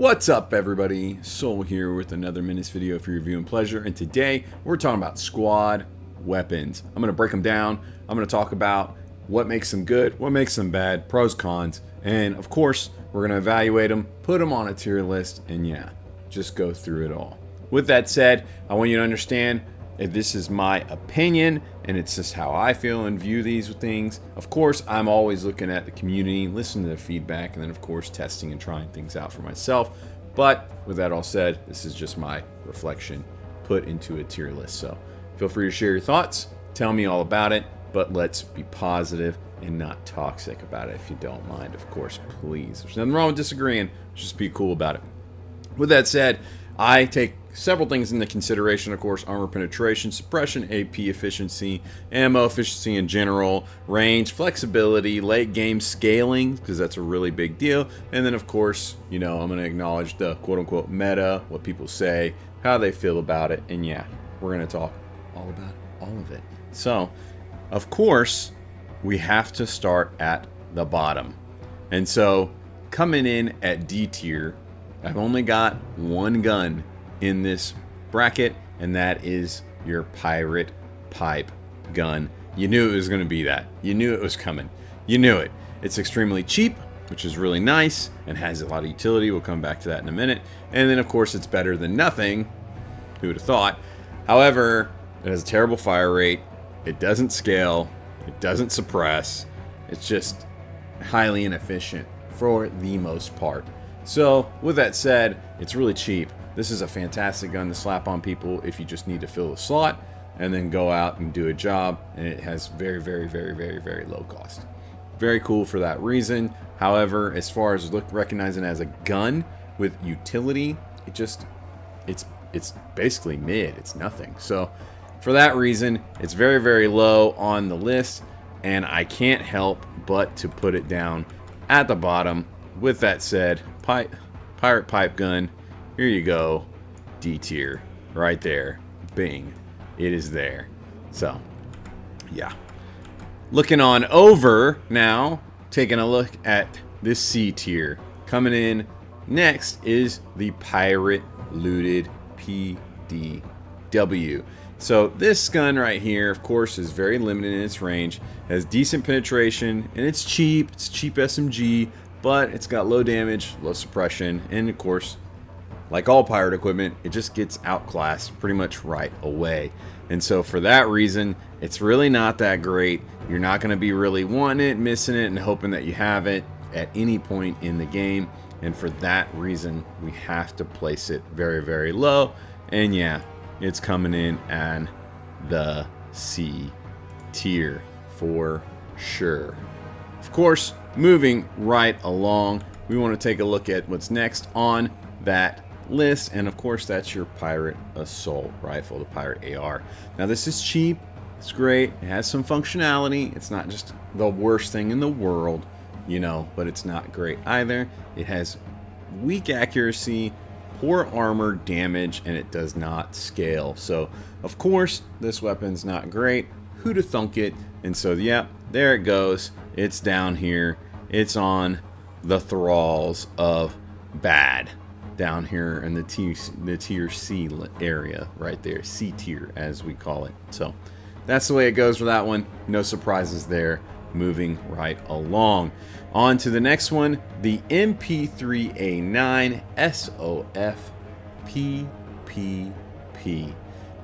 What's up, everybody? Soul here with another Menace video for your viewing pleasure, and today we're talking about squad weapons. I'm going to break them down. I'm going to talk about what makes them good, what makes them bad, pros, cons, and of course we're going to evaluate them, put them on a tier list, and yeah, just go through it all. With that said, I want you to understand if this is my opinion and it's just how I feel and view these things. Of course, I'm always looking at the community, listening to their feedback, and then of course testing and trying things out for myself. But with that all said, this is just my reflection put into a tier list. So feel free to share your thoughts, tell me all about it, but let's be positive and not toxic about it if you don't mind. Of course, please. There's nothing wrong with disagreeing, just be cool about it. With that said, I take several things into consideration, of course: armor penetration, suppression, AP efficiency, ammo efficiency in general, range, flexibility, late game scaling, because that's a really big deal, and then of course, you know, I'm going to acknowledge the quote-unquote meta, what people say, how they feel about it, and yeah, we're going to talk all about all of it. So, of course, we have to start at the bottom, and so coming in at D tier, I've only got one gun in this bracket, and that is your pirate pipe gun. You knew it was going to be that. You knew it was coming. You knew it. It's extremely cheap, which is really nice, and has a lot of utility. We'll come back to that in a minute. And then, of course, it's better than nothing. Who would have thought? However, it has a terrible fire rate. It doesn't scale. It doesn't suppress. It's just highly inefficient for the most part. So, with that said, it's really cheap. This is a fantastic gun to slap on people if you just need to fill a slot and then go out and do a job, and it has very low cost. Very cool for that reason. However, as far as recognizing as a gun with utility, it's basically mid. It's nothing. So, for that reason, it's very low on the list, and I can't help but to put it down at the bottom. With that said, pirate pipe gun, here you go, D tier, right there, bing, it is there. So, yeah. Looking on over now, taking a look at this C tier. Coming in next is the pirate looted PDW. So this gun right here, of course, is very limited in its range, has decent penetration, and it's cheap SMG, but it's got low damage, low suppression, and of course, like all pirate equipment, it just gets outclassed pretty much right away. And so for that reason, it's really not that great. You're not going to be really wanting it, missing it, and hoping that you have it at any point in the game. And for that reason, we have to place it very low. And yeah, it's coming in at the C tier for sure. Of course, moving right along, we want to take a look at what's next on that list, and of course that's your pirate assault rifle, the pirate AR. Now this is cheap, it's great, it has some functionality, it's not just the worst thing in the world, you know, but it's not great either. It has weak accuracy, poor armor damage, and it does not scale. So of course this weapon's not great. Who'd have thunk it? And so yeah, there it goes. It's down here. It's on the thralls of bad down here in the tier C area right there, C tier as we call it. So that's the way it goes for that one. No surprises there. Moving right along. On to the next one, the MP3A9 SOF PPP.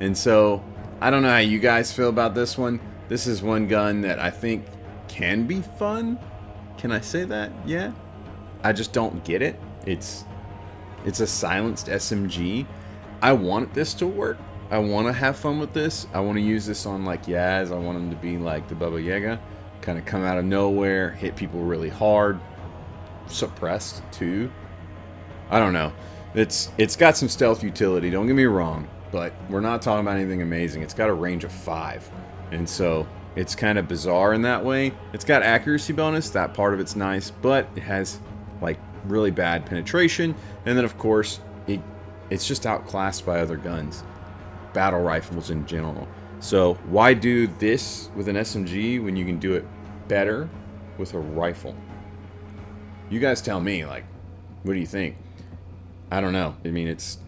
And so I don't know how you guys feel about this one. This is one gun that I think can be fun. Can I say that? Yeah. I just don't get it. It's a silenced SMG. I want this to work. I want to have fun with this. I want to use this on like Yaz. I want him to be like the Baba Yaga. Kind of come out of nowhere, hit people really hard. Suppressed too. I don't know. It's got some stealth utility, don't get me wrong. But we're not talking about anything amazing. It's got a range of 5. And so it's kind of bizarre in that way. It's got accuracy bonus. That part of it's nice. But it has like really bad penetration. And then of course, it's just outclassed by other guns. Battle rifles in general. So why do this with an SMG when you can do it better with a rifle? You guys tell me, like, what do you think? I don't know. I mean, it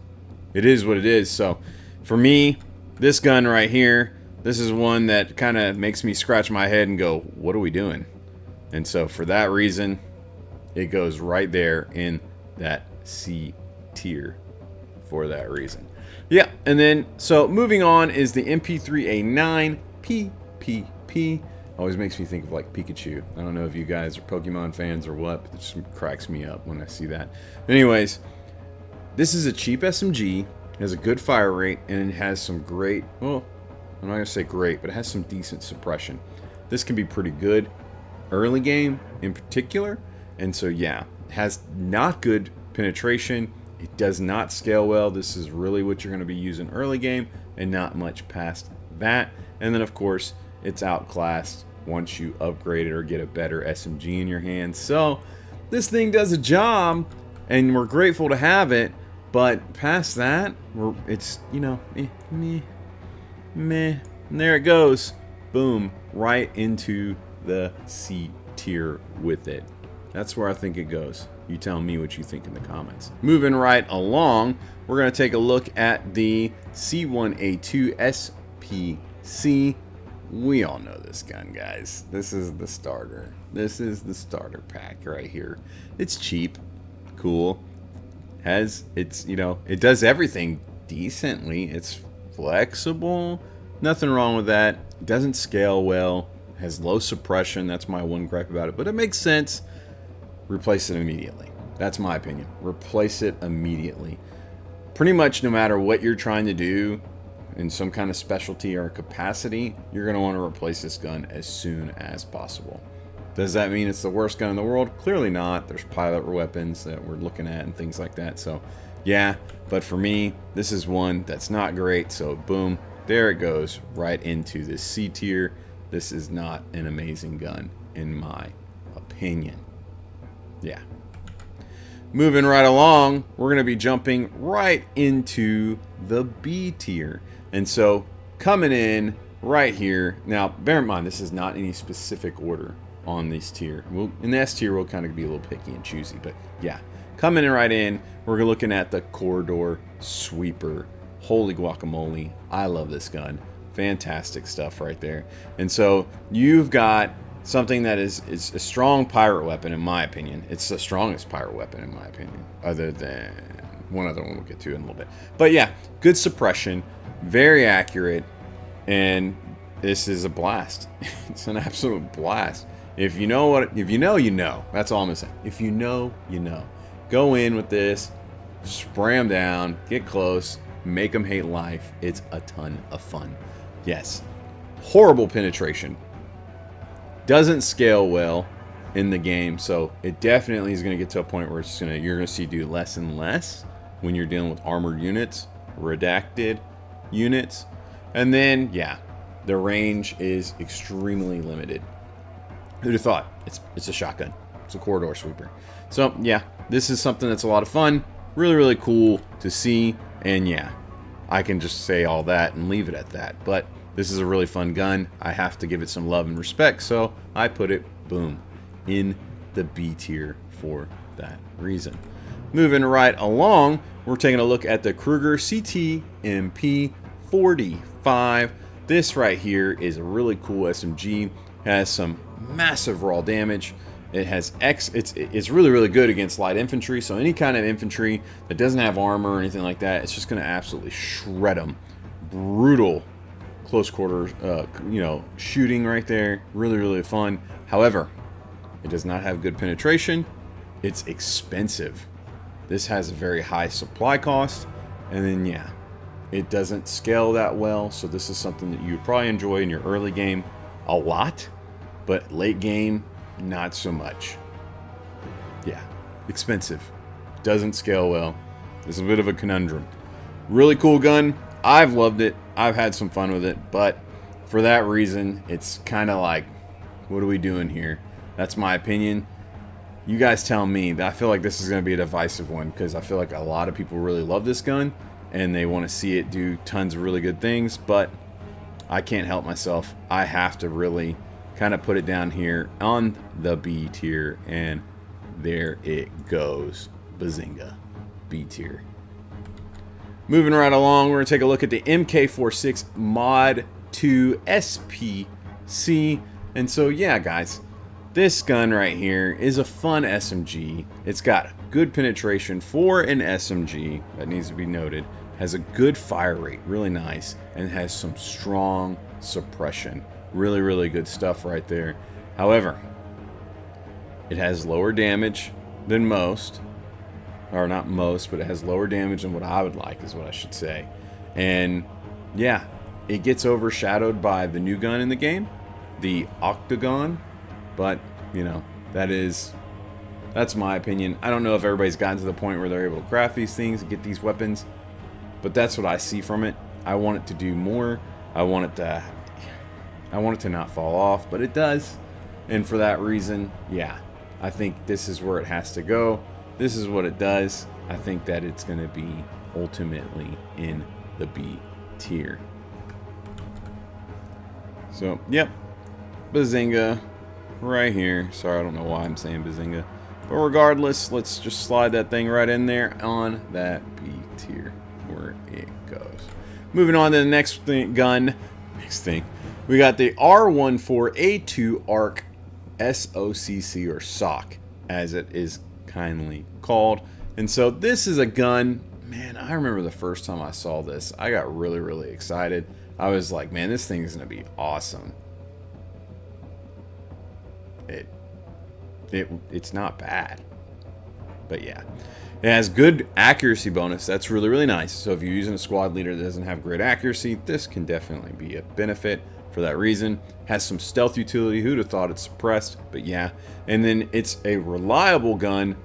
is what it is. So for me, this gun right here, this is one that kind of makes me scratch my head and go, what are we doing? And so for that reason, it goes right there in that C tier for that reason. Yeah, and then, so moving on is the MP3A9 PPP. Always makes me think of like Pikachu. I don't know if you guys are Pokemon fans or what, but it just cracks me up when I see that. Anyways, this is a cheap SMG, has a good fire rate, and it has some great, well, I'm not going to say great, but it has some decent suppression. This can be pretty good early game in particular, and so yeah, it has not good penetration. It does not scale well. This is really what you're going to be using early game and not much past that. And then of course, it's outclassed once you upgrade it or get a better SMG in your hands. So this thing does a job and we're grateful to have it, but past that, it's, you know, meh. And there it goes. Boom, right into the C tier with it. That's where I think it goes. You tell me what you think in the comments. Moving right along, we're going to take a look at the C1A2 SPC. We all know this gun, guys. This is the starter. This is the starter pack right here. It's cheap, cool. It's, you know, it does everything decently. It's flexible. Nothing wrong with that. It doesn't scale well. Has low suppression. That's my one gripe about it, but it makes sense. Replace it immediately. That's my opinion. Replace it immediately. Pretty much no matter what you're trying to do in some kind of specialty or capacity, you're going to want to replace this gun as soon as possible. Does that mean it's the worst gun in the world? Clearly not. There's pilot weapons that we're looking at and things like that. So yeah, but for me, this is one that's not great. So boom, there it goes right into this C tier. This is not an amazing gun in my opinion. Yeah. Moving right along, we're going to be jumping right into the B tier. And so coming in right here. Now, bear in mind, this is not any specific order on this tier. In the S tier, we'll kind of be a little picky and choosy. But yeah, coming in right in, we're looking at the Corridor Sweeper. Holy guacamole. I love this gun. Fantastic stuff right there. And so you've got something that is a strong pirate weapon, in my opinion. It's the strongest pirate weapon, in my opinion, other than one other one we'll get to in a little bit. But yeah, good suppression, very accurate, and this is a blast. It's an absolute blast. If you know what, if you know, you know. That's all I'm gonna say. If you know, you know. Go in with this, spray them down, get close, make them hate life. It's a ton of fun. Yes, horrible penetration. Doesn't scale well in the game, so it definitely is going to get to a point where it's you're going to see do less and less when you're dealing with armored units, redacted units, and then yeah, the range is extremely limited. Who'd have thought? It's a shotgun. It's a corridor sweeper. So yeah, this is something that's a lot of fun, really cool to see, and yeah, I can just say all that and leave it at that. But this is a really fun gun. I have to give it some love and respect, so I put it, boom, in the B tier for that reason. Moving right along, we're taking a look at the Kruger CT MP45. This right here is a really cool SMG. Has some massive raw damage. It has it's really good against light infantry, so any kind of infantry that doesn't have armor or anything like that, it's just going to absolutely shred them. Brutal close quarters, you know, shooting right there. Really fun. However, it does not have good penetration. It's expensive. This has a very high supply cost, and then yeah, it doesn't scale that well. So this is something that you would probably enjoy in your early game a lot, but late game, not so much. Yeah, expensive. Doesn't scale well. It's a bit of a conundrum. Really cool gun. I've loved it. I've had some fun with it, but for that reason, it's kind of like, what are we doing here? That's my opinion. You guys tell me. I feel like this is going to be a divisive one because I feel like a lot of people really love this gun and they want to see it do tons of really good things, but I can't help myself. I have to really kind of put it down here on the B tier, and there it goes. Bazinga. B tier. Moving right along, we're going to take a look at the MK46 Mod 2 SPC. And so, yeah, guys, this gun right here is a fun SMG. It's got good penetration for an SMG, that needs to be noted. Has a good fire rate, really nice, and has some strong suppression. Really, really good stuff right there. However, it has lower damage than most. Or not most, but it has lower damage than what I would like, is what I should say. And yeah, it gets overshadowed by the new gun in the game, the Octagon. But, you know, that's my opinion. I don't know if everybody's gotten to the point where they're able to craft these things and get these weapons, but that's what I see from it. I want it to do more. I want it to not fall off, but it does. And for that reason, yeah, I think this is where it has to go. This is what it does. I think that it's going to be ultimately in the B tier. So, yep. Bazinga right here. Sorry, I don't know why I'm saying Bazinga. But regardless, let's just slide that thing right in there on that B tier where it goes. Moving on to the next gun. Next thing. We got the R14A2 ARC SOCC, or SOC, as it is kindly called. And so this is a gun, man, I remember the first time I saw this, I got really, really excited. I was like, man, this thing is going to be awesome. It's not bad. But yeah, it has good accuracy bonus. That's really, really nice. So if you're using a squad leader that doesn't have great accuracy, this can definitely be a benefit for that reason. Has some stealth utility. Who'd have thought it's suppressed? But yeah. And then it's a reliable gun,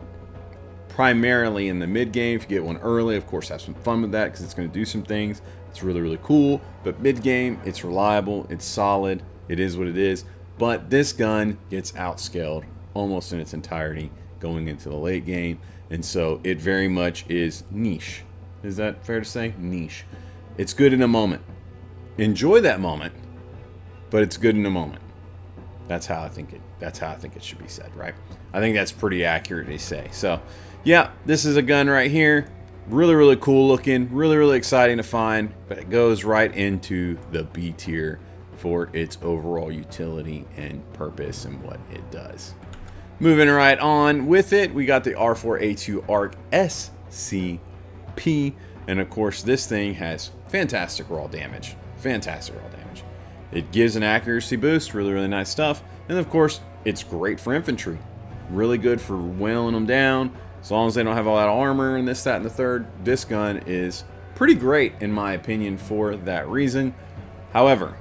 primarily in the mid game. If you get one early, of course, have some fun with that because it's going to do some things. It's really, really cool. But mid game, it's reliable. It's solid. It is what it is. But this gun gets outscaled almost in its entirety going into the late game. And so it very much is niche. Is that fair to say? Niche. It's good in a moment. Enjoy that moment, but it's good in a moment. That's how I think it should be said, right? I think that's pretty accurate to say. So, yeah, this is a gun right here. Really, really cool looking. Really, really exciting to find. But it goes right into the B tier for its overall utility and purpose and what it does. Moving right on with it, we got the R4A2 ARC SCP. And of course, this thing has fantastic raw damage. Fantastic raw damage. It gives an accuracy boost. Really, really nice stuff. And of course, it's great for infantry. Really good for wailing them down. As long as they don't have a lot of armor and this, that, and the third. This gun is pretty great, in my opinion, for that reason. However,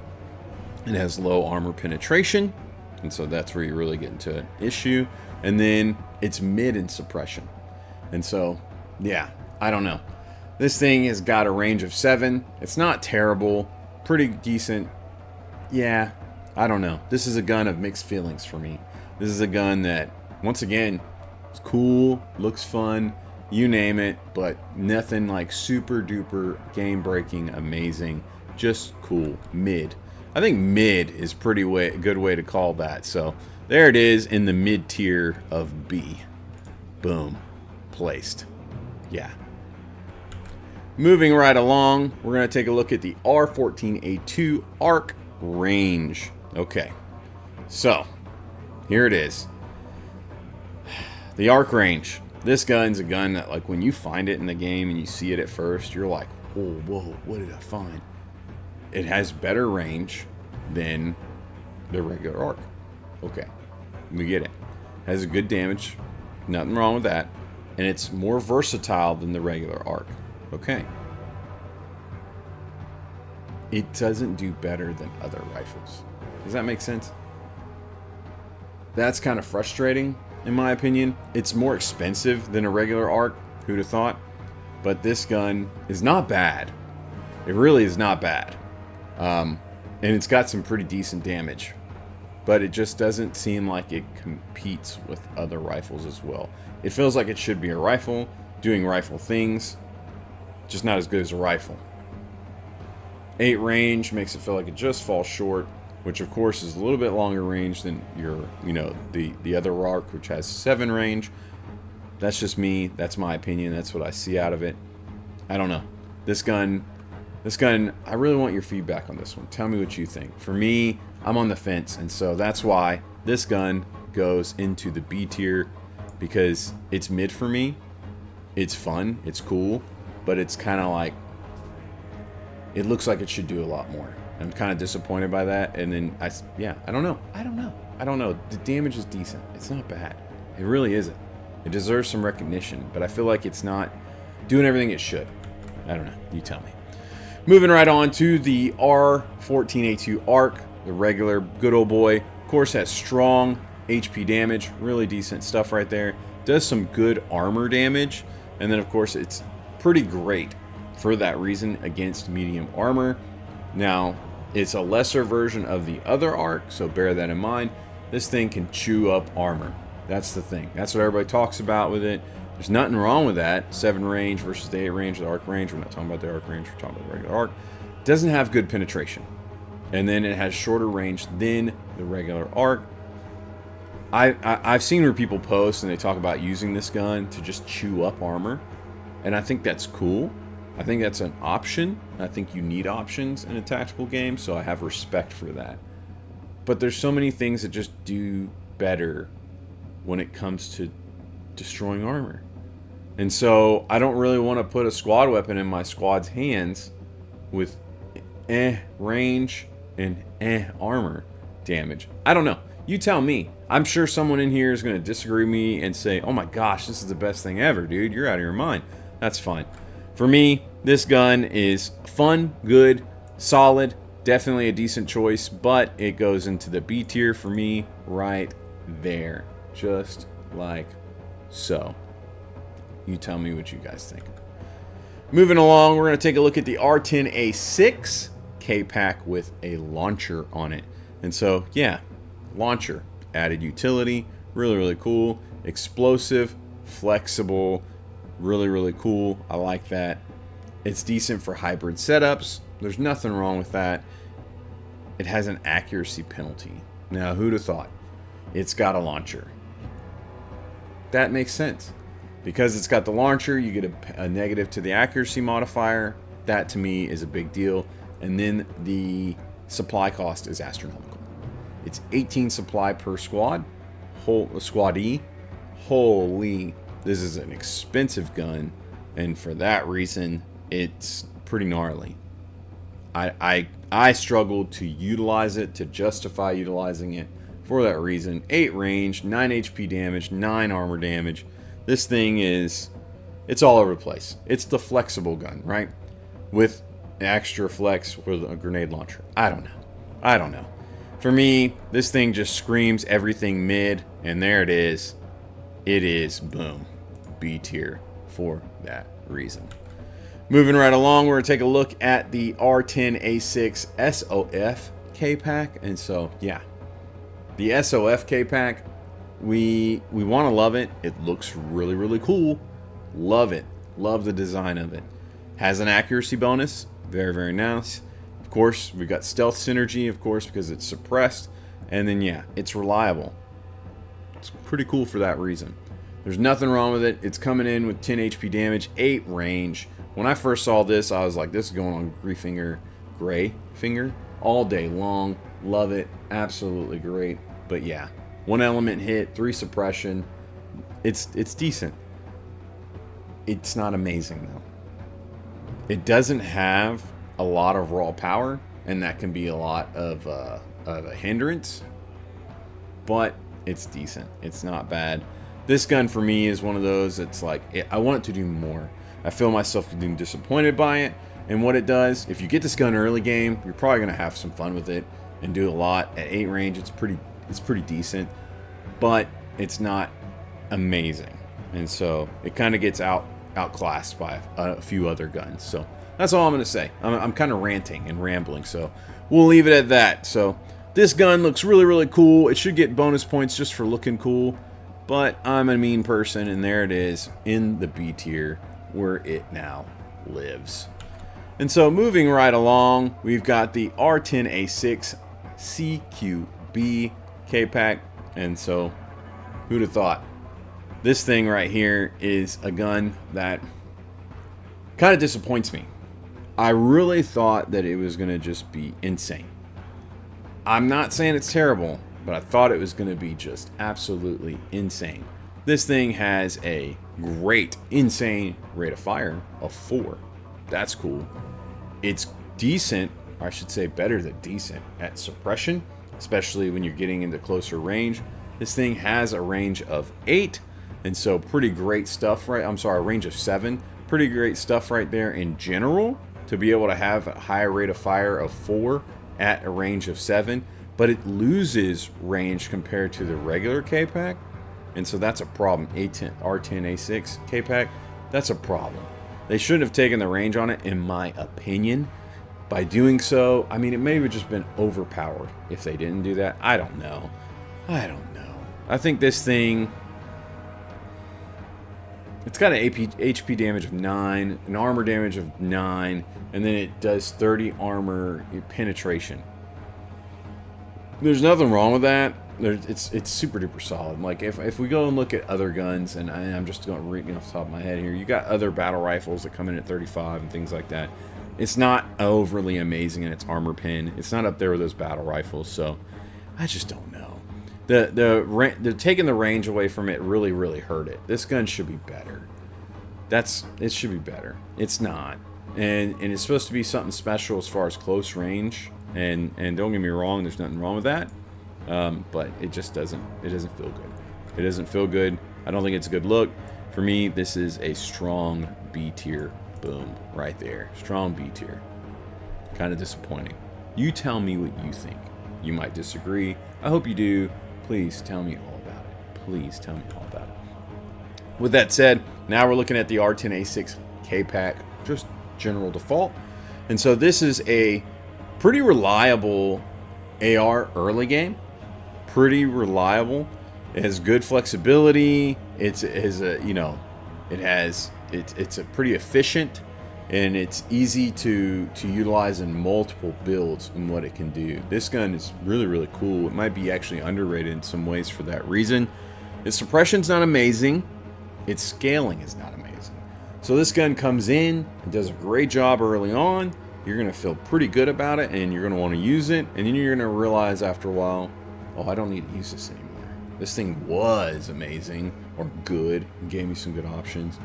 it has low armor penetration. And so that's where you really get into an issue. And then it's mid in suppression. And so, yeah, I don't know. This thing has got a range of 7. It's not terrible. Pretty decent. Yeah, I don't know. This is a gun of mixed feelings for me. This is a gun that, once again, is cool, looks fun, you name it, but nothing like super duper game breaking, amazing. Just cool. Mid. I think mid is a good way to call that. So there it is in the mid tier of B. Boom. Placed. Yeah. Moving right along, we're going to take a look at the R14A2 ARC range. Okay. So, here it is. The ARC range. This gun's a gun that, like, when you find it in the game and you see it at first, you're like, whoa, whoa, what did I find? It has better range than the regular ARC. Okay, we get it. Has a good damage, nothing wrong with that, and it's more versatile than the regular ARC. Okay. It doesn't do better than other rifles. Does that make sense? That's kind of frustrating, in my opinion. It's more expensive than a regular ARC. Who'd have thought? But this gun is not bad. It really is not bad. And it's got some pretty decent damage. But it just doesn't seem like it competes with other rifles as well. It feels like it should be a rifle, doing rifle things, just not as good as a rifle. 8 range makes it feel like it just falls short, which of course is a little bit longer range than your, the other ARC, which has 7 range. That's just me. That's my opinion. That's what I see out of it. I don't know. This gun, I really want your feedback on this one. Tell me what you think. For me, I'm on the fence, and so that's why this gun goes into the B tier, because it's mid for me. It's fun, it's cool, but it's kind of like, it looks like it should do a lot more. I'm kind of disappointed by that, and then I don't know. The damage is decent. It's not bad. It really isn't. It deserves some recognition, but I feel like it's not doing everything it should. I don't know. You tell me. Moving right on to the R14A2 ARC, the regular good old boy. Of course, has strong HP damage, really decent stuff right there. Does some good armor damage, and then of course it's pretty great for that reason against medium armor. Now, it's a lesser version of the other ARC, so bear that in mind. This thing can chew up armor. That's the thing. That's what everybody talks about with it. There's nothing wrong with that. 7 range versus the 8 range, the ARC range. We're not talking about the ARC range, we're talking about the regular ARC. Doesn't have good penetration. And then it has shorter range than the regular ARC. I've seen where people post and they talk about using this gun to just chew up armor. And I think that's cool. I think that's an option. I think you need options in a tactical game, so I have respect for that. But there's so many things that just do better when it comes to destroying armor. And so I don't really want to put a squad weapon in my squad's hands with range and armor damage. I don't know. You tell me. I'm sure someone in here is going to disagree with me and say, oh my gosh, this is the best thing ever, dude. You're out of your mind. That's fine. For me, this gun is fun, good, solid, definitely a decent choice, but it goes into the B tier for me right there. Just like so. You tell me what you guys think. Moving along, we're going to take a look at the R10A6 K-Pack with a launcher on it. And so, yeah, launcher. Added utility. Really, really cool. Explosive. Flexible. Really, really cool. I like that. It's decent for hybrid setups. There's nothing wrong with that. It has an accuracy penalty. Now, who'd have thought? It's got a launcher. That makes sense. Because it's got the launcher, you get a negative to the accuracy modifier. That, to me, is a big deal. And then the supply cost is astronomical. It's 18 supply per squad. Squadee. Holy. This is an expensive gun. And for that reason, it's pretty gnarly. I struggled to utilize it, to justify utilizing it for that reason. 8 range, 9 HP damage, 9 armor damage. This thing is, it's all over the place. It's the flexible gun, right? With extra flex with a grenade launcher. I don't know. For me, this thing just screams everything mid, and there it is. It is, boom, B tier for that reason. Moving right along, we're going to take a look at the R10A6 SOF K-Pack. And so, yeah, the SOF K-Pack, we want to love it. It looks really, really cool. Love it. Love the design of it. Has an accuracy bonus. Very, very nice. Of course, we've got stealth synergy, of course, because it's suppressed. And then, yeah, it's reliable. It's pretty cool for that reason. There's nothing wrong with it. It's coming in with 10 HP damage, 8 range. When I first saw this, I was like, this is going on gray finger all day long. Love it. Absolutely great. But yeah, 1 element hit, 3 suppression. It's decent. It's not amazing, though. It doesn't have a lot of raw power, and that can be a lot of a hindrance. But it's decent. It's not bad. This gun for me is one of those that's like, I want it to do more. I feel myself getting disappointed by it. And what it does, if you get this gun early game, you're probably going to have some fun with it and do a lot. At 8 range, it's pretty decent. But it's not amazing. And so it kind of gets outclassed by a few other guns. So that's all I'm going to say. I'm kind of ranting and rambling. So we'll leave it at that. So this gun looks really, really cool. It should get bonus points just for looking cool. But I'm a mean person, and there it is in the B tier where it now lives. And so moving right along, we've got the R10A6 CQB K-Pack. And so who'd have thought? This thing right here is a gun that kind of disappoints me. I really thought that it was going to just be insane. I'm not saying it's terrible, but I thought it was going to be just absolutely insane. This thing has a great, insane rate of fire of 4. That's cool. It's decent, or I should say better than decent, at suppression, especially when you're getting into closer range. This thing has a range of 8, and so pretty great stuff, right? I'm sorry, a range of 7. Pretty great stuff right there in general to be able to have a higher rate of fire of 4 at a range of 7, but it loses range compared to the regular K-Pack, and so that's a problem. R10 A6 K-Pack, that's a problem. They shouldn't have taken the range on it, in my opinion. By doing so, I mean, it may have just been overpowered if they didn't do that. I don't know. I think this thing, it's got an HP damage of 9, an armor damage of 9, and then it does 30 armor penetration. There's nothing wrong with that. It's super duper solid. Like if we go and look at other guns, and I'm just going to read off the top of my head here, you got other battle rifles that come in at 35 and things like that. It's not overly amazing in its armor pen. It's not up there with those battle rifles, so I just don't know. The taking the range away from it really hurt it. This gun should be better. It should be better. It's not, and it's supposed to be something special as far as close range. And don't get me wrong, there's nothing wrong with that. But it just doesn't feel good. It doesn't feel good. I don't think it's a good look. For me, this is a strong B tier. Boom, right there. Strong B tier. Kind of disappointing. You tell me what you think. You might disagree. I hope you do. Please tell me all about it. Please tell me all about it. With that said, now we're looking at the R10A6 K-Pack, just general default. And so this is a pretty reliable AR early game. Pretty reliable. It has good flexibility. It's a pretty efficient, and it's easy to utilize in multiple builds and what it can do. This gun is really cool. It might be actually underrated in some ways for that reason. Its suppression's not amazing. Its scaling is not amazing. So this gun comes in, it does a great job early on. You're going to feel pretty good about it, and you're going to want to use it, and then you're going to realize after a while, oh, I don't need to use this anymore. This thing was amazing, or good, and gave me some good options,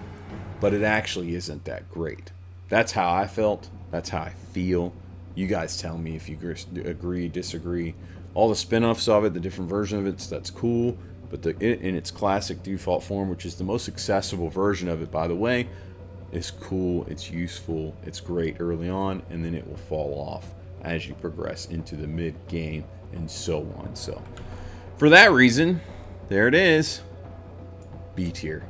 but it actually isn't that great. That's how I felt. That's how I feel. You guys tell me if you agree, disagree. All the spin-offs of it, the different version of it, that's cool, but in its classic default form, which is the most accessible version of it, by the way, is cool, it's useful, it's great early on, and then it will fall off as you progress into the mid-game and so on. So for that reason, there it is, B tier,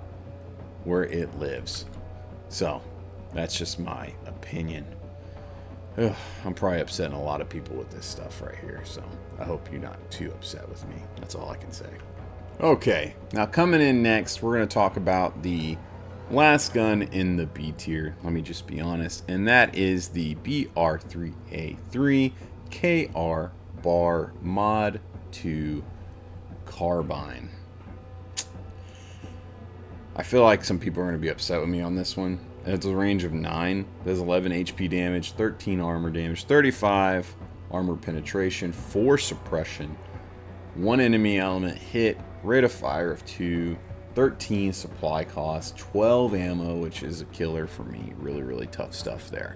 where it lives. So that's just my opinion. Ugh, I'm probably upsetting a lot of people with this stuff right here, so I hope you're not too upset with me. That's all I can say. Okay, now coming in next, we're going to talk about the last gun in the B tier, let me just be honest, and that is the BR3A3 KR Bar Mod 2 Carbine. I feel like some people are going to be upset with me on this one. It's a range of 9, does 11 HP damage, 13 armor damage, 35 armor penetration, 4 suppression, 1 enemy element hit, rate of fire of 2, 13 supply cost, 12 ammo, which is a killer for me. Really tough stuff there.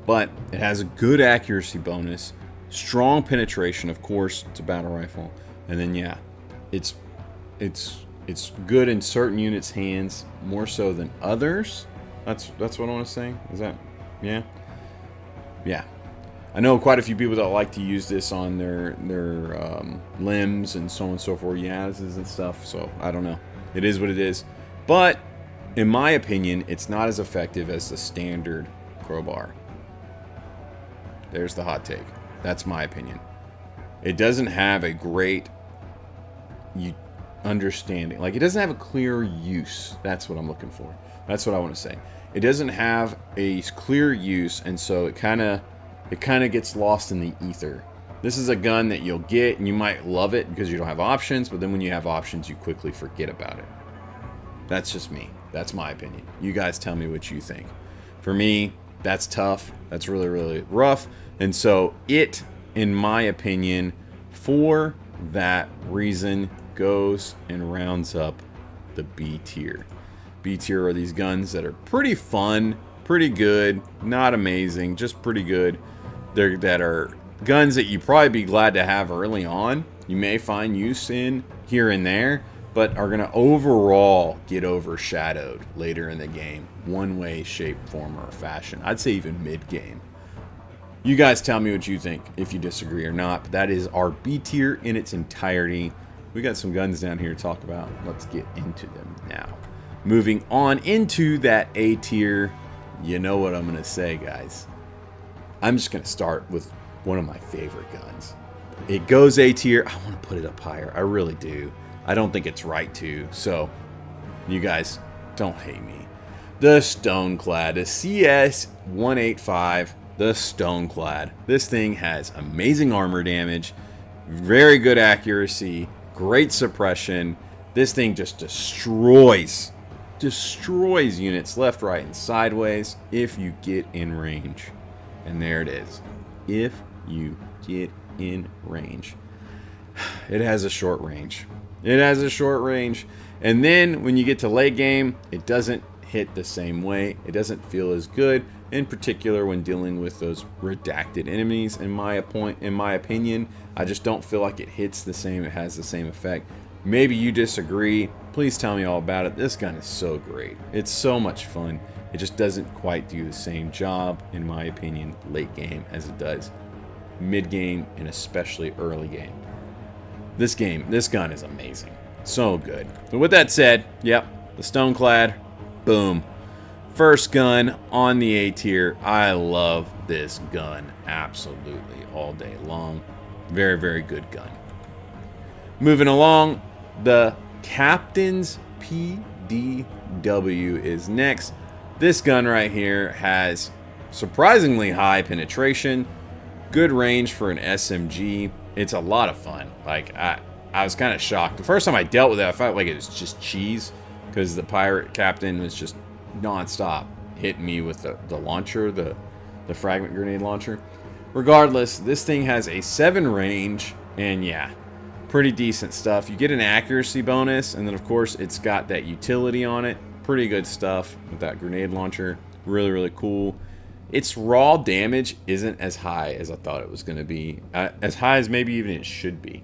But it has a good accuracy bonus, strong penetration, of course, it's a battle rifle. And then yeah, it's good in certain units' hands, more so than others. That's what I want to say. Is that, yeah? Yeah. I know quite a few people that like to use this on their limbs and so on and so forth, Yaz's and stuff, so I don't know. It is what it is. But, in my opinion, it's not as effective as the standard crowbar. There's the hot take. That's my opinion. It doesn't have a great understanding. Like, it doesn't have a clear use. That's what I'm looking for. That's what I want to say. It doesn't have a clear use, and so it kind of gets lost in the ether. This is a gun that you'll get, and you might love it because you don't have options, but then when you have options, you quickly forget about it. That's just me. That's my opinion. You guys tell me what you think. For me, that's tough. That's really, really rough. And so it, in my opinion, for that reason, goes and rounds up the B tier. B tier are these guns that are pretty fun, pretty good, not amazing, just pretty good. That are guns that you probably be glad to have early on. You may find use in here and there, but are going to overall get overshadowed later in the game, one way, shape, form, or fashion. I'd say even mid-game. You guys tell me what you think, if you disagree or not. But that is our B tier in its entirety. We got some guns down here to talk about. Let's get into them now. Moving on into that A tier, you know what I'm going to say, guys. I'm just going to start with one of my favorite guns. It goes A tier. I want to put it up higher. I really do. I don't think it's right to. So, you guys don't hate me. The Stoneclad, the CS-185, the Stoneclad. This thing has amazing armor damage, very good accuracy, great suppression. This thing just destroys units left, right, and sideways if you get in range. And there it is. If you get in range. It has a short range. It has a short range. And then when you get to late game, it doesn't hit the same way. It doesn't feel as good, in particular when dealing with those redacted enemies. In my opinion, I just don't feel like it hits the same. It has the same effect. Maybe you disagree. Please tell me all about it. This gun is so great. It's so much fun. It just doesn't quite do the same job, in my opinion, late game as it does mid game and especially early game. This gun is amazing. So good. So with that said, yep, the Stoneclad, boom. First gun on the A tier. I love this gun absolutely all day long. Very, very good gun. Moving along, the Captain's PDW is next. This gun right here has surprisingly high penetration, good range for an SMG. It's a lot of fun. Like, I was kind of shocked. The first time I dealt with it, I felt like it was just cheese because the pirate captain was just non-stop hitting me with the launcher, the fragment grenade launcher. Regardless, this thing has a 7 range, and yeah, pretty decent stuff. You get an accuracy bonus, and then of course it's got that utility on it. Pretty good stuff with that grenade launcher. Really, really cool. Its raw damage isn't as high as I thought it was going to be. As high as maybe even it should be.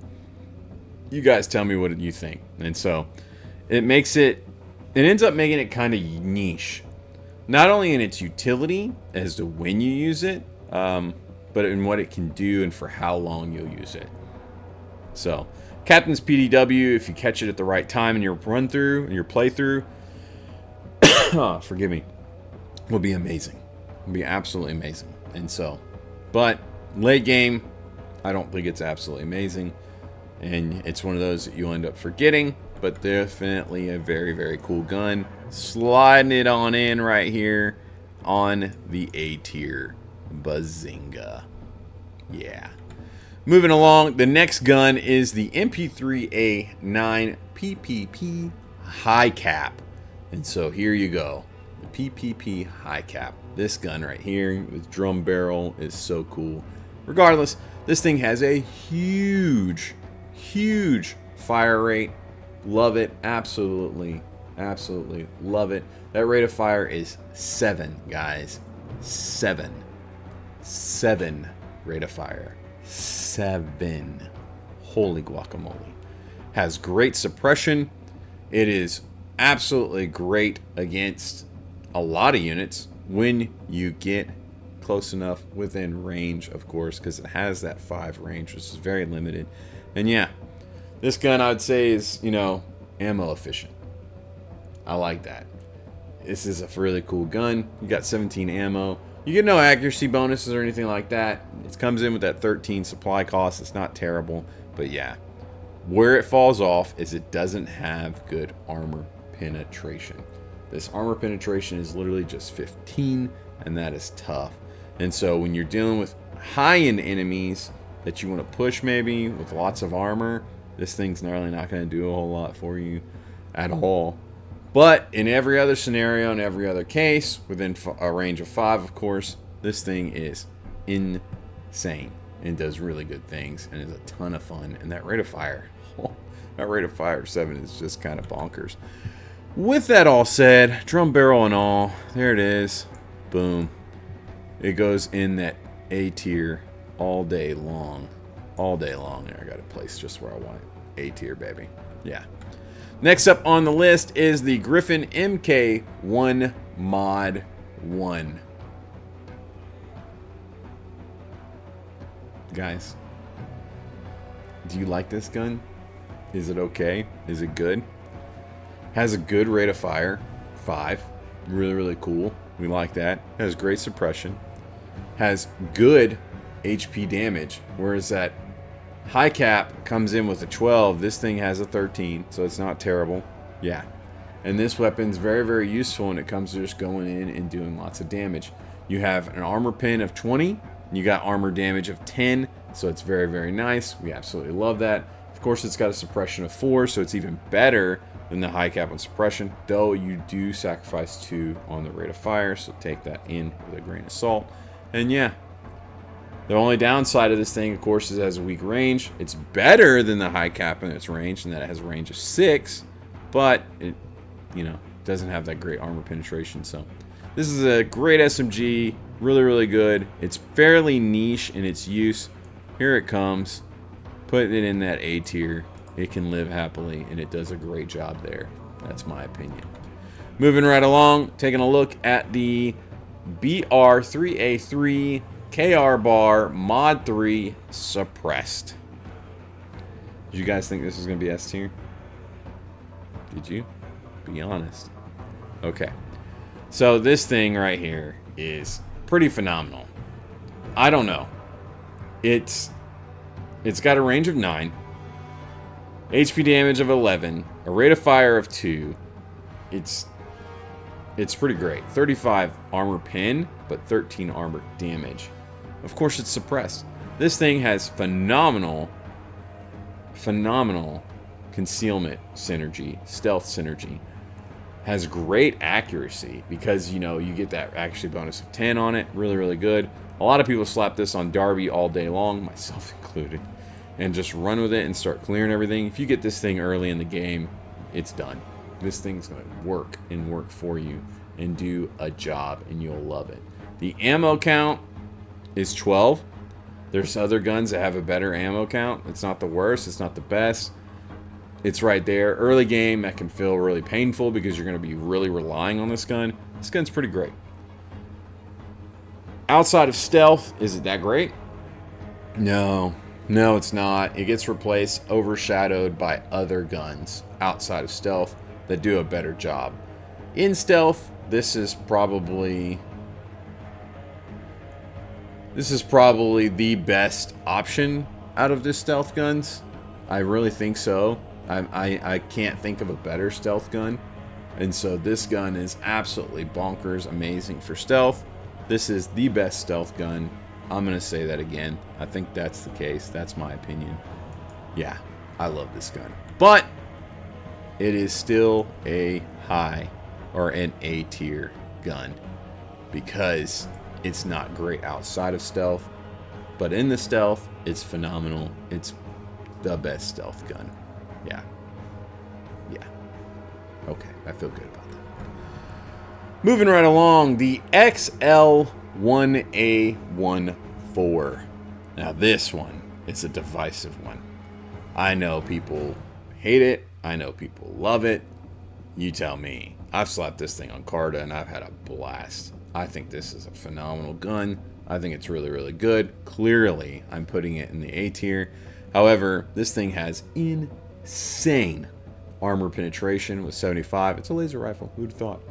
You guys tell me what you think. And so, it ends up making it kind of niche. Not only in its utility, as to when you use it, but in what it can do and for how long you'll use it. So, Captain's PDW, if you catch it at the right time in your run-through, in your playthrough, forgive me, will be amazing. Will be absolutely amazing. And so, but late game, I don't think it's absolutely amazing. And it's one of those that you end up forgetting, but definitely a very, very cool gun. Sliding it on in right here on the A tier. Bazinga. Yeah. Moving along, the next gun is the MP3A9 PPP High Cap. And so here you go. The PPP High Cap. This gun right here with drum barrel is so cool. Regardless, this thing has a huge fire rate. Love it. Absolutely love it. That rate of fire is 7, guys. 7 rate of fire. 7. Holy guacamole. Has great suppression. It is absolutely great against a lot of units when you get close enough within range, of course, because it has that 5 range, which is very limited. And yeah, this gun I would say is, ammo efficient. I like that. This is a really cool gun. You got 17 ammo. You get no accuracy bonuses or anything like that. It comes in with that 13 supply cost. It's not terrible, but yeah. Where it falls off is it doesn't have good armor penetration. This armor penetration is literally just 15, and that is tough. And so when you're dealing with high-end enemies that you want to push maybe with lots of armor, this thing's really not going to do a whole lot for you at all. But in every other scenario, in every other case, within a range of 5, of course, this thing is insane and does really good things and is a ton of fun. And that rate of fire, that rate of fire of 7 is just kind of bonkers. With that all said, drum barrel and all, there it is. Boom. It goes in that A tier all day long. All day long. There, I got it placed just where I want it. A tier, baby. Yeah. Next up on the list is the Griffin MK1 Mod 1. Guys, do you like this gun? Is it okay? Is it good? Has a good rate of fire, 5. Really, really cool. We like that. Has great suppression. Has good HP damage, whereas that high cap comes in with a 12. This thing has a 13, so it's not terrible. Yeah. And this weapon's very, very useful when it comes to just going in and doing lots of damage. You have an armor pin of 20. You got armor damage of 10, so it's very, very nice. We absolutely love that. Of course, it's got a suppression of 4, so it's even better than the high cap on suppression, though you do sacrifice 2 on the rate of fire, so take that in with a grain of salt. And yeah, the only downside of this thing, of course, is it has a weak range. It's better than the high cap in its range, and that it has a range of 6, but it, you know, doesn't have that great armor penetration. So this is a great SMG, really, really good. It's fairly niche in its use. Here it comes. Put it in that A tier. It can live happily, and it does a great job there. That's my opinion. Moving right along, taking a look at the BR3A3 KR Bar Mod 3 Suppressed. Did you guys think this was going to be S tier? Did you? Be honest. Okay. So this thing right here is pretty phenomenal. I don't know. It's got a range of 9. HP damage of 11. A rate of fire of 2. It's pretty great. 35 armor pin, but 13 armor damage. Of course, it's suppressed. This thing has phenomenal concealment synergy, stealth synergy. Has great accuracy because, you know, you get that accuracy bonus of 10 on it. Really, really good. A lot of people slap this on Darby all day long, myself included, and just run with it and start clearing everything. If you get this thing early in the game, it's done. This thing's going to work and work for you and do a job, and you'll love it. The ammo count is 12. There's other guns that have a better ammo count. It's not the worst. It's not the best. It's right there. Early game, that can feel really painful because you're going to be really relying on this gun. This gun's pretty great. Outside of stealth, is it that great? No, it's not. It gets replaced, overshadowed by other guns outside of stealth that do a better job. In stealth, this is probably the best option out of the stealth guns. I really think so. I can't think of a better stealth gun. And so this gun is absolutely bonkers amazing for stealth. This is the best stealth gun. I'm going to say that again. I think that's the case. That's my opinion. Yeah, I love this gun. But it is still a high or an A tier gun because it's not great outside of stealth. But in the stealth, it's phenomenal. It's the best stealth gun. Yeah. Okay, I feel good about that. Moving right along, the XL1A14. Now this one is a divisive one. I know people hate it. I know people love it. You tell me. I've slapped this thing on Carta and I've had a blast. I think this is a phenomenal gun. I think it's really, really good. Clearly, I'm putting it in the A tier. However, this thing has insane armor penetration with 75. It's a laser rifle. Who'd have thought?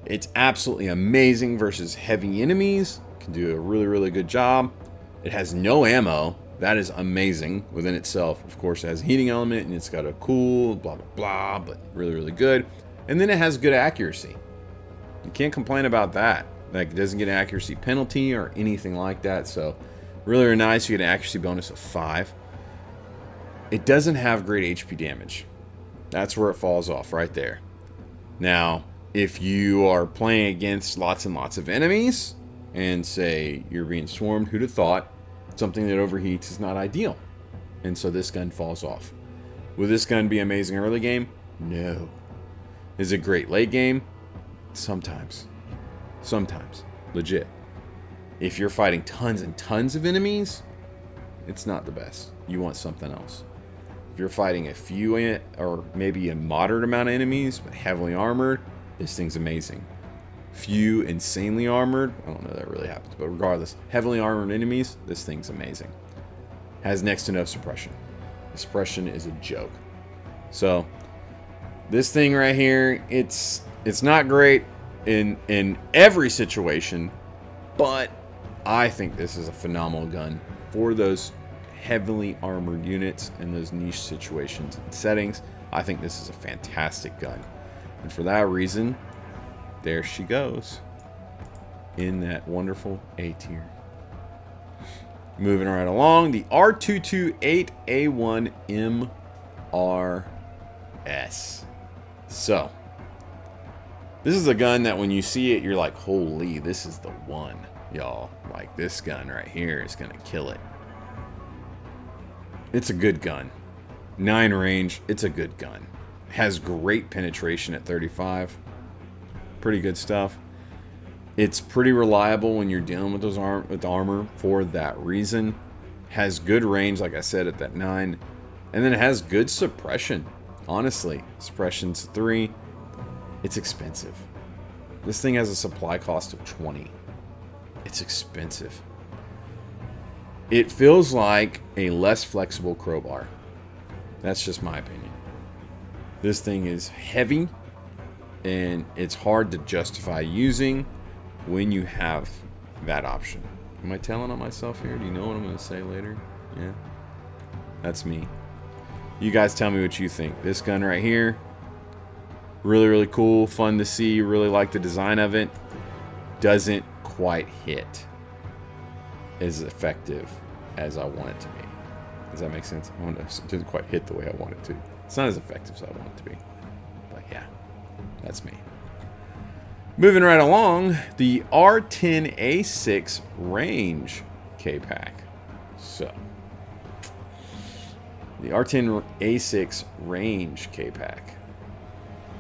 It's absolutely amazing versus heavy enemies. Can do a really, really good job. It has no ammo. That is amazing within itself. Of course, it has a heating element and it's got a cool blah, blah, blah, but really, really good. And then it has good accuracy. You can't complain about that. Like, it doesn't get an accuracy penalty or anything like that. So, really, really nice. You get an accuracy bonus of 5. It doesn't have great HP damage. That's where it falls off right there. Now, if you are playing against lots and lots of enemies, and say you're being swarmed, who'd have thought something that overheats is not ideal? And so this gun falls off. Will this gun be amazing early game? No. Is it great late game? Sometimes. Sometimes. Legit. If you're fighting tons and tons of enemies, it's not the best. You want something else. If you're fighting a few or maybe a moderate amount of enemies, but heavily armored, this thing's amazing. Few insanely armored, I don't know that really happens, but regardless, heavily armored enemies, this thing's amazing. Has next to no suppression. The suppression is a joke. So this thing right here, it's not great in every situation, but I think this is a phenomenal gun for those heavily armored units and those niche situations and settings. I think this is a fantastic gun, and for that reason, there she goes in that wonderful A tier. Moving right along, the R228A1 MRS. So, this is a gun that when you see it, you're like, holy, this is the one, y'all. Like, this gun right here is going to kill it. It's a good gun. 9 range, it's a good gun. Has great penetration at 35. Pretty good stuff. It's pretty reliable when you're dealing with those armor for that reason. Has good range, like I said, at that 9. And then it has good suppression. Honestly, suppression's 3. It's expensive. This thing has a supply cost of 20. It's expensive. It feels like a less flexible crowbar. That's just my opinion. This thing is heavy, and it's hard to justify using when you have that option. Am I telling on myself here? Do you know what I'm going to say later? Yeah. That's me. You guys tell me what you think. This gun right here, really, really cool. Fun to see. Really like the design of it. Doesn't quite hit as effective as I want it to be. Does that make sense? It doesn't quite hit the way I want it to. It's not as effective as I want it to be. But yeah, that's me. Moving right along, the R10A6 range K-Pack. So, the R10A6 range K-Pack.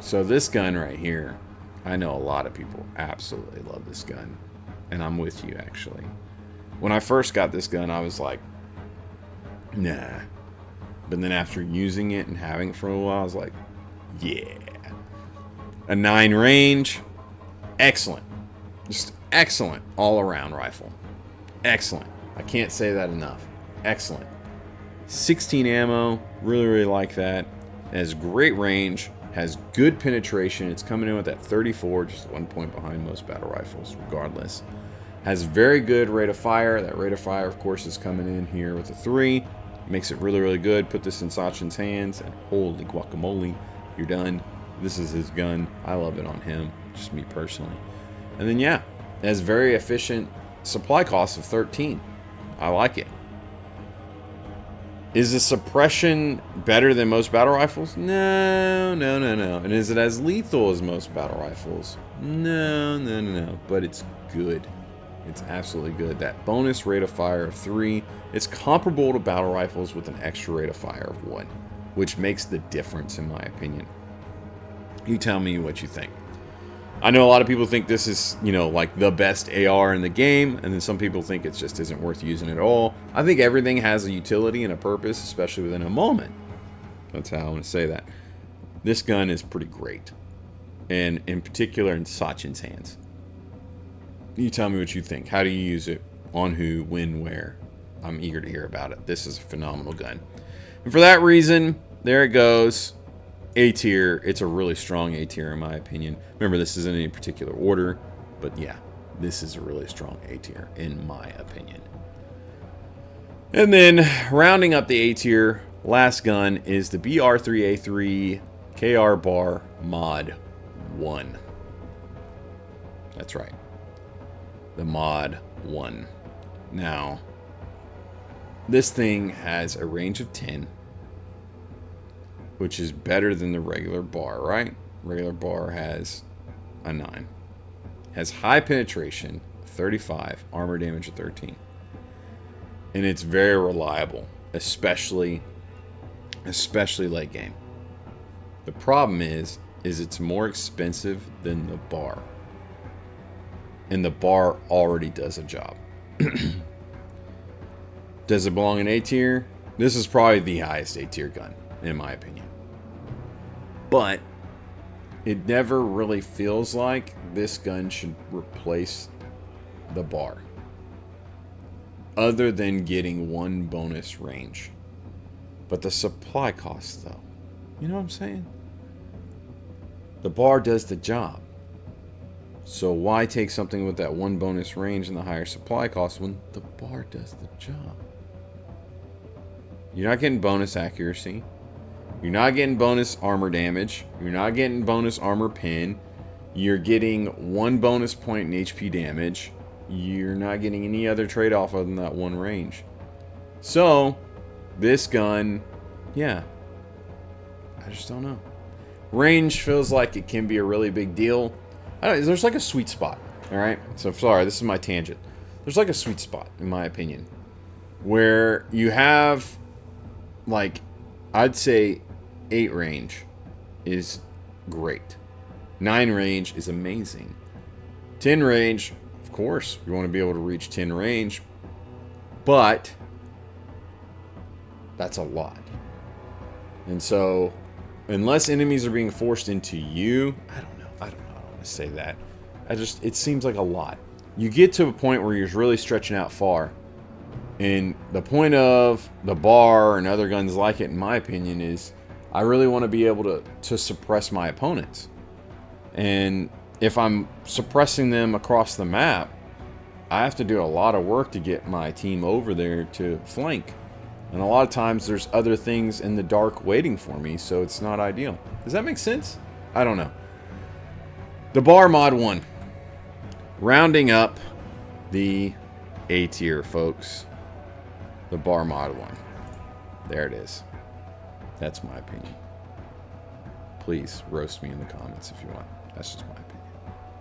So this gun right here, I know a lot of people absolutely love this gun. And I'm with you, actually. When I first got this gun, I was like, nah. But then after using it and having it for a while, I was like, yeah. A 9 range, excellent. Just excellent all-around rifle. Excellent. I can't say that enough. Excellent. 16 ammo, really, really like that. It has great range, has good penetration. It's coming in with that 34, just 1 point behind most battle rifles, regardless. Has very good rate of fire. That rate of fire, of course, is coming in here with a 3. Makes it really, really good. Put this in Sachin's hands, and holy guacamole, you're done. This is his gun. I love it on him, just me personally. And then, yeah, it has very efficient supply cost of 13. I like it. Is the suppression better than most battle rifles? No, no, no, no. And is it as lethal as most battle rifles? No, no, no, no. But it's good. It's absolutely good. That bonus rate of fire of 3, it's comparable to battle rifles with an extra rate of fire of 1, which makes the difference in my opinion. You tell me what you think. I know a lot of people think this is, you know, like the best AR in the game, and then some people think it just isn't worth using at all. I think everything has a utility and a purpose, especially within a moment. That's how I want to say that. This gun is pretty great, and in particular in Sachin's hands. You tell me what you think. How do you use it? On who? When? Where? I'm eager to hear about it. This is a phenomenal gun. And for that reason, there it goes. A tier. It's a really strong A tier in my opinion. Remember, this isn't in any particular order, but yeah, this is a really strong A tier in my opinion. And then rounding up the A tier, last gun is the BR3A3 KR Bar Mod 1. That's right. The Mod 1. Now, this thing has a range of 10, which is better than the regular bar, right? Regular bar has a 9. Has high penetration, 35, armor damage of 13. And it's very reliable, especially late game. The problem is it's more expensive than the bar. And the bar already does a job. Does it belong in A tier? This is probably the highest A tier gun, in my opinion. But it never really feels like this gun should replace the bar. Other than getting 1 bonus range. But the supply cost, though. You know what I'm saying? The bar does the job. So why take something with that 1 bonus range and the higher supply cost when the bar does the job? You're not getting bonus accuracy. You're not getting bonus armor damage. You're not getting bonus armor pin. You're getting 1 bonus point in HP damage. You're not getting any other trade-off other than that 1 range. So, this gun, yeah. I just don't know. Range feels like it can be a really big deal. There's like a sweet spot, alright? So, sorry, this is my tangent. There's like a sweet spot, in my opinion, where you have, like, I'd say 8 range is great. 9 range is amazing. 10 range, of course, you want to be able to reach 10 range, but that's a lot. And so, unless enemies are being forced into you, I don't know. I don't want to say that. It seems like a lot. You get to a point where you're really stretching out far. And the point of the bar and other guns like it, in my opinion, is I really want to be able to suppress my opponents. And if I'm suppressing them across the map, I have to do a lot of work to get my team over there to flank. And a lot of times there's other things in the dark waiting for me, so it's not ideal. Does that make sense? I don't know. The bar mod 1. Rounding up the A tier, folks. The bar mod 1. There it is. That's my opinion. Please roast me in the comments if you want. That's just my opinion.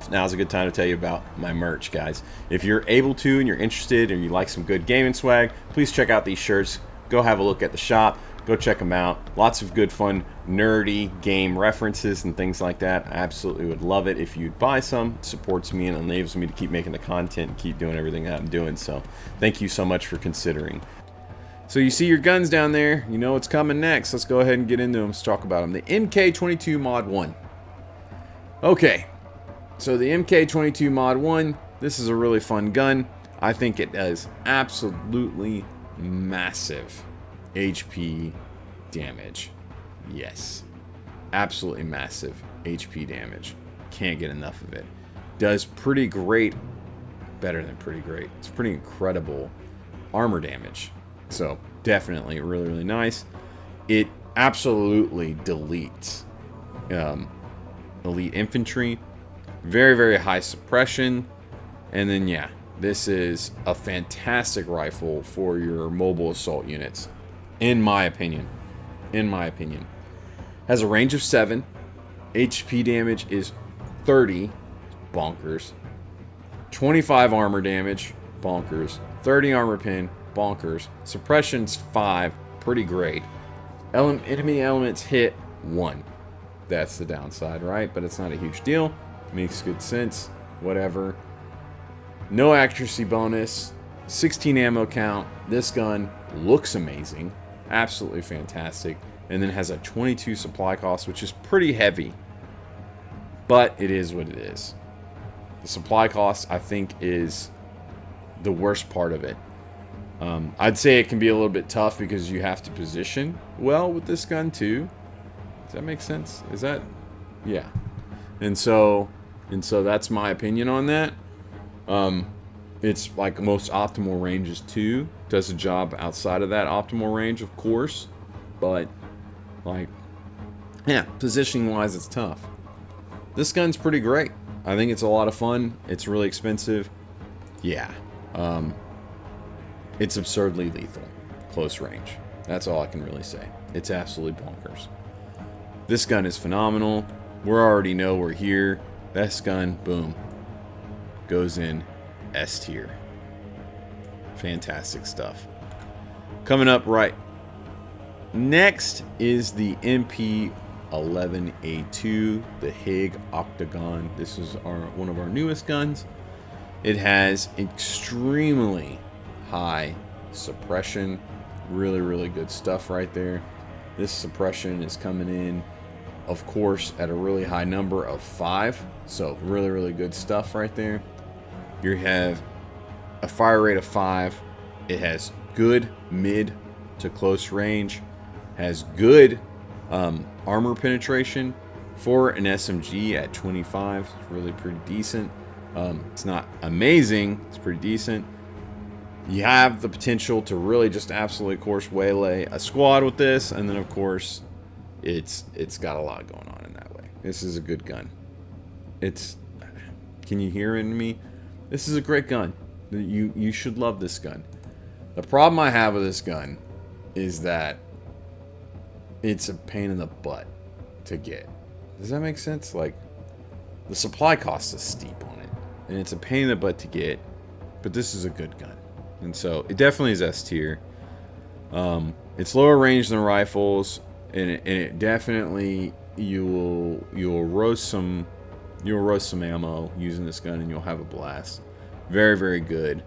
Now's a good time to tell you about my merch, guys. If you're able to and you're interested and you like some good gaming swag, please check out these shirts. Go have a look at the shop. Go check them out. Lots of good, fun, nerdy game references and things like that. I absolutely would love it if you'd buy some. It supports me and enables me to keep making the content and keep doing everything that I'm doing. So thank you so much for considering. So you see your guns down there. You know what's coming next. Let's go ahead and get into them. Let's talk about them. The MK22 Mod 1. Okay. So the MK22 Mod 1. This is a really fun gun. I think it does absolutely massive HP damage. Yes. Absolutely massive HP damage. Can't get enough of it. Does pretty great. Better than pretty great. It's pretty incredible armor damage. So definitely really, really nice. It absolutely deletes elite infantry. Very, very high suppression. And then, yeah, this is a fantastic rifle for your mobile assault units. In my opinion. In my opinion. Has a range of 7. HP damage is 30. Bonkers. 25 armor damage. Bonkers. 30 armor pin. Bonkers. Suppression's 5. Pretty great. Enemy elements hit 1. That's the downside, right? But it's not a huge deal. Makes good sense. Whatever. No accuracy bonus. 16 ammo count. This gun looks amazing. Absolutely fantastic. And then has a 22 supply cost, which is pretty heavy. But it is what it is. The supply cost, I think, is the worst part of it. I'd say it can be a little bit tough because you have to position well with this gun too. Does that make sense? Is that? Yeah. And so that's my opinion on that. It's like most optimal ranges too. Does a job outside of that optimal range, of course. But, like, yeah, positioning wise, it's tough. This gun's pretty great. I think it's a lot of fun. It's really expensive. Yeah. It's absurdly lethal. Close range. That's all I can really say. It's absolutely bonkers. This gun is phenomenal. We already know we're here. Best gun, boom. Goes in S tier. Fantastic stuff. Coming up right next is the MP11A2, the Hig Octagon. This is one of our newest guns. It has extremely high suppression. Really, really good stuff right there. This suppression is coming in, of course, at a really high number of 5. So really, really good stuff right there. You have a fire rate of 5. It has good mid to close range. Has good armor penetration for an SMG at 25. It's really pretty decent. It's not amazing. It's pretty decent. You have the potential to really just absolutely, of course, waylay a squad with this, and then of course, it's got a lot going on in that way. This is a good gun. Can you hear in me? This is a great gun. You should love this gun. The problem I have with this gun is that it's a pain in the butt to get. Does that make sense? Like, the supply cost is steep on it, and it's a pain in the butt to get, but this is a good gun. And so it definitely is S tier. It's lower range than rifles, and it definitely you'll roast some ammo using this gun, and you'll have a blast. Very, very good.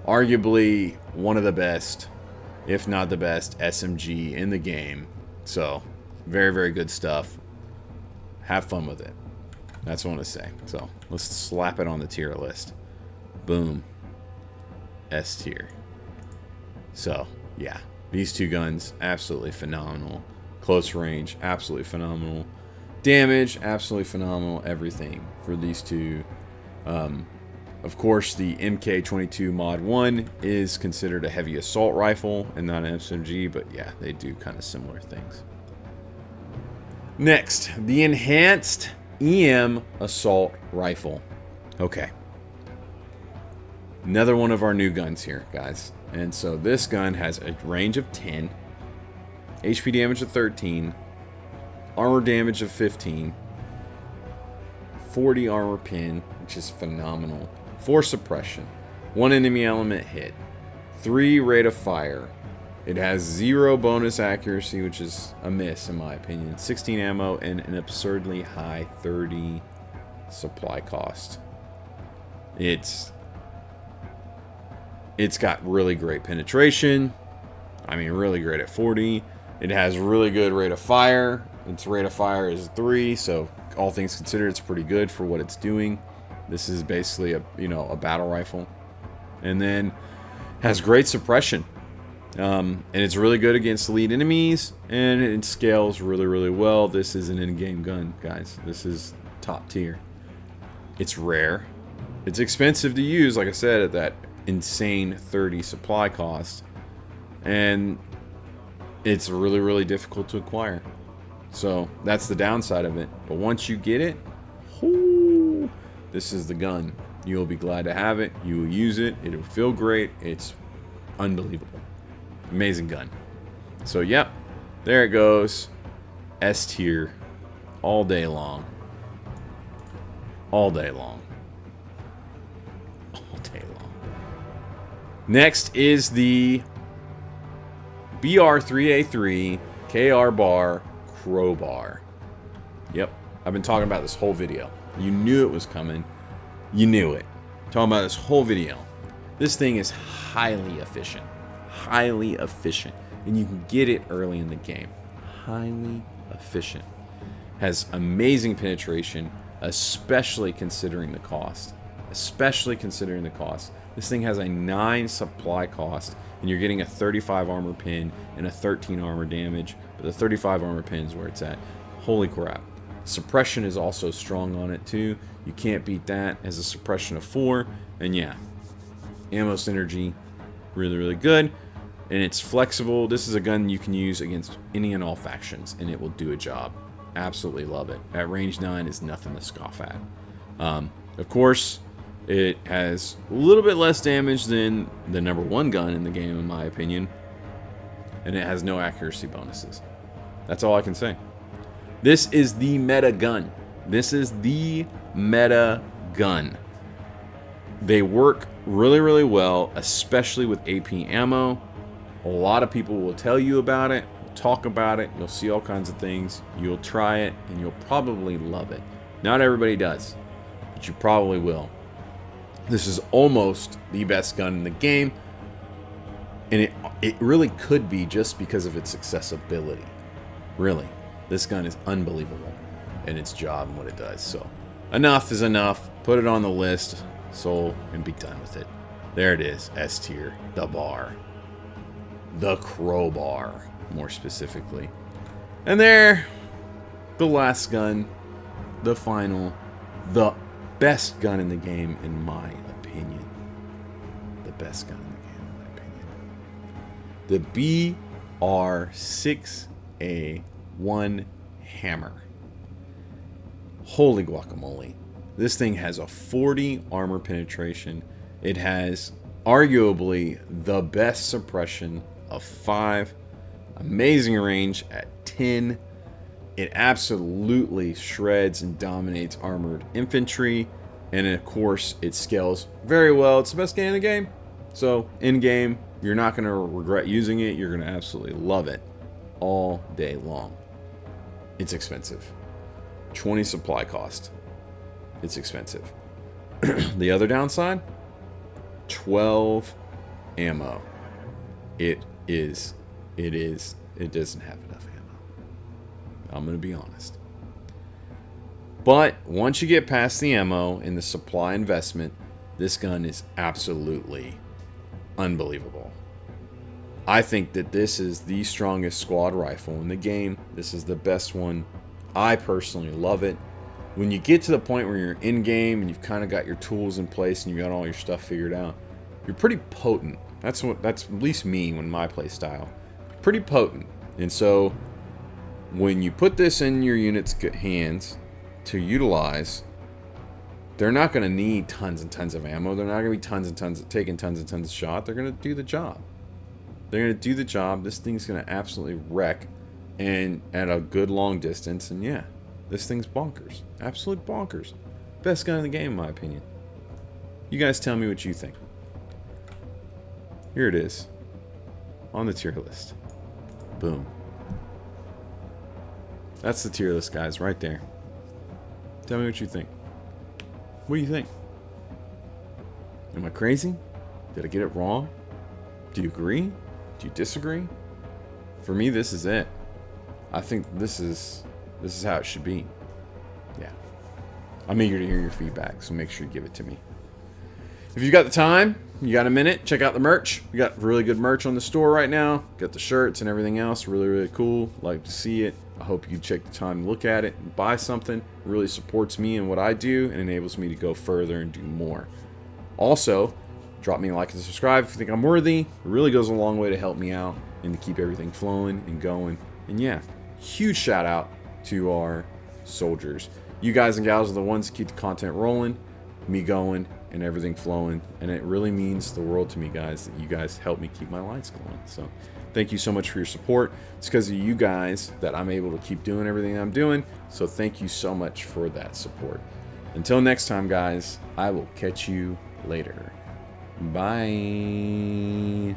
Arguably one of the best, if not the best, SMG in the game. So very, very good stuff. Have fun with it. That's what I want to say. So let's slap it on the tier list. Boom. S tier. So yeah, these two guns absolutely phenomenal. Close range, absolutely phenomenal. Damage, absolutely phenomenal. Everything for these two. Of course, the MK22 Mod 1 is considered a heavy assault rifle and not an SMG, but yeah, they do kind of similar things. Next, the enhanced EM assault rifle. Okay. Another one of our new guns here, guys. And so this gun has a range of 10, HP damage of 13, armor damage of 15, 40 armor pin, which is phenomenal, 4 suppression, 1 enemy element hit, 3 rate of fire. It has 0 bonus accuracy, which is a miss in my opinion, 16 ammo, and an absurdly high 30 supply cost. It's got really great penetration. I mean, really great at 40. It has really good rate of fire. Its rate of fire is 3, so all things considered, it's pretty good for what it's doing. This is basically a battle rifle, and then has great suppression. And it's really good against lead enemies, and it scales really, really well. This is an in-game gun, guys. This is top tier. It's rare. It's expensive to use, like I said, at that insane 30 supply cost, and it's really, really difficult to acquire. So that's the downside of it. But once you get it, whoo, this is the gun. You'll be glad to have it. You will use it. It'll feel great. It's unbelievable. Amazing gun. So yep, there it goes. S tier all day long. All day long. All day long. Next is the BR3A3 KR bar crowbar. Yep, I've been talking about this whole video. You knew it was coming. You knew it. Talking about this whole video. This thing is highly efficient. Highly efficient. And you can get it early in the game. Highly efficient. Has amazing penetration, especially considering the cost. Especially considering the cost. This thing has a 9 supply cost, and you're getting a 35 armor pin and a 13 armor damage, but the 35 armor pin is where it's at. Holy crap. Suppression is also strong on it too. You can't beat that. As a suppression of 4, and yeah, ammo synergy, really, really good. And it's flexible. This is a gun you can use against any and all factions, and it will do a job. Absolutely love it. At range 9 is nothing to scoff at. Of course, it has a little bit less damage than the #1 gun in the game, in my opinion. And it has no accuracy bonuses. That's all I can say. This is the meta gun. This is the meta gun. They work really, really well, especially with AP ammo. A lot of people will tell you about it, talk about it. You'll see all kinds of things. You'll try it, and you'll probably love it. Not everybody does, but you probably will. This is almost the best gun in the game, and it really could be just because of its accessibility. Really, this gun is unbelievable in its job and what it does. So enough is enough. Put it on the list, so and be done with it. There it is, S tier, the bar, the crowbar, more specifically. And there, the last gun, the final, the best gun in the game, in my opinion. The best gun in the game, in my opinion. The BR6A1 Hammer. Holy guacamole. This thing has a 40 armor penetration. It has arguably the best suppression of 5. Amazing range at 10. It absolutely shreds and dominates armored infantry. And of course, it scales very well. It's the best gun in the game. So, in game, you're not going to regret using it. You're going to absolutely love it all day long. It's expensive. 20 supply cost. It's expensive. The other downside, 12 ammo. It doesn't have enough ammo. I'm going to be honest. But once you get past the ammo and the supply investment, this gun is absolutely unbelievable. I think that this is the strongest squad rifle in the game. This is the best one. I personally love it. When you get to the point where you're in game and you've kind of got your tools in place and you got all your stuff figured out, you're pretty potent. That's at least me when my play style. Pretty potent. And so when you put this in your unit's hands to utilize, they're not going to need tons and tons of ammo. They're not going to be taking tons and tons of shot. They're going to do the job. They're going to do the job. This thing's going to absolutely wreck, and at a good long distance. And yeah, this thing's bonkers. Absolute bonkers. Best gun in the game, in my opinion. You guys tell me what you think. Here it is. On the tier list. Boom. That's the tier list, guys, right there. Tell me what you think. What do you think? Am I crazy? Did I get it wrong? Do you agree? Do you disagree? For me, this is it. I think this is how it should be. Yeah. I'm eager to hear your feedback, so make sure you give it to me. If you've got the time, you got a minute, check out the merch. We got really good merch on the store right now. Got the shirts and everything else. Really, really cool. Like to see it. I hope you check the time to look at it and buy something. It really supports me and what I do and enables me to go further and do more. Also, drop me a like and subscribe if you think I'm worthy. It really goes a long way to help me out and to keep everything flowing and going. And yeah, huge shout out to our soldiers. You guys and gals are the ones that keep the content rolling, me going, and everything flowing. And it really means the world to me, guys, that you guys help me keep my lights going. So thank you so much for your support. It's because of you guys that I'm able to keep doing everything I'm doing. So thank you so much for that support. Until next time, guys, I will catch you later. Bye.